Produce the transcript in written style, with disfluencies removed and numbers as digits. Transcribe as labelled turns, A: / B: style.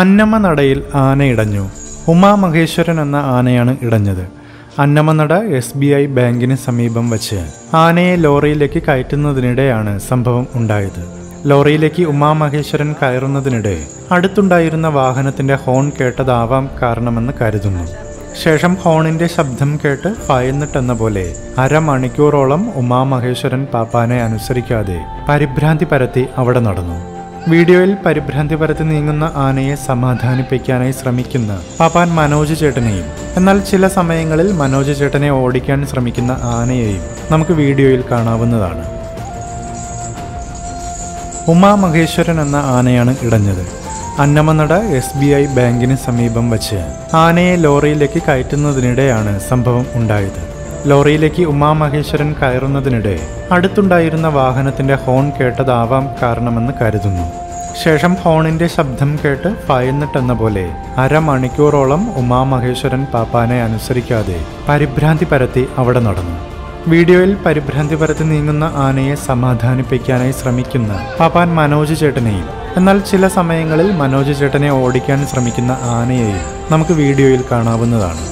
A: അന്നമനടയിൽ ആന ഇടഞ്ഞു. ഉമാമഹേശ്വരൻ എന്ന ആനയാണ് ഇടഞ്ഞത്. അന്നമനട SBI ബാങ്കിന് സമീപം വച്ച് ആനയെ ലോറിയിലേക്ക് കയറ്റുന്നതിനിടെയാണ് സംഭവം ഉണ്ടായത്. ലോറിയിലേക്ക് ഉമാമഹേശ്വരൻ കയറുന്നതിനിടെ അടുത്തുണ്ടായിരുന്ന വാഹനത്തിന്റെ ഹോൺ കേട്ടതാവാം കാരണമെന്ന് കരുതുന്നു. ശേഷം ഹോണിന്റെ ശബ്ദം കേട്ട് ഭയന്നിട്ടെന്ന പോലെ അരമണിക്കൂറോളം ഉമാമഹേശ്വരൻ പാപ്പാനെ അനുസരിക്കാതെ പരിഭ്രാന്തി പരത്തി അവിടെ നടന്നു. വീഡിയോയിൽ പരിഭ്രാന്തി പരത്തി നീങ്ങുന്ന ആനയെ സമാധാനിപ്പിക്കാനായി ശ്രമിക്കുന്ന പാപ്പാൻ മനോജ് ചേട്ടനെയും എന്നാൽ ചില സമയങ്ങളിൽ മനോജ് ചേട്ടനെ ഓടിക്കാൻ ശ്രമിക്കുന്ന ആനയെയും നമുക്ക് വീഡിയോയിൽ കാണാവുന്നതാണ്. ഉമാമഹേശ്വരൻ എന്ന ആനയാണ് ഇടഞ്ഞത്. അന്നമനട SBI ബാങ്കിന് സമീപം വച്ച് ആനയെ ലോറിയിലേക്ക് കയറ്റുന്നതിനിടെയാണ് സംഭവം ഉണ്ടായത്. ലോറിയിലേക്ക് ഉമാമഹേശ്വരൻ കയറുന്നതിനിടെ അടുത്തുണ്ടായിരുന്ന വാഹനത്തിന്റെ ഹോൺ കേട്ടതാവാം കാരണമെന്ന് കരുതുന്നു. ശേഷം ഹോണിന്റെ ശബ്ദം കേട്ട് ഭയന്നിട്ടെന്ന പോലെ അരമണിക്കൂറോളം ഉമാമഹേശ്വരൻ പാപ്പാനെ അനുസരിക്കാതെ പരിഭ്രാന്തി പരത്തി അവിടെ നടന്നു. വീഡിയോയിൽ പരിഭ്രാന്തി പരത്തി നീങ്ങുന്ന ആനയെ സമാധാനിപ്പിക്കാനായി ശ്രമിക്കുന്ന പാപ്പാൻ മനോജ് ചേട്ടനെയും എന്നാൽ ചില സമയങ്ങളിൽ മനോജ് ചേട്ടനെ ഓടിക്കാൻ ശ്രമിക്കുന്ന ആനയെയും നമുക്ക് വീഡിയോയിൽ കാണാവുന്നതാണ്.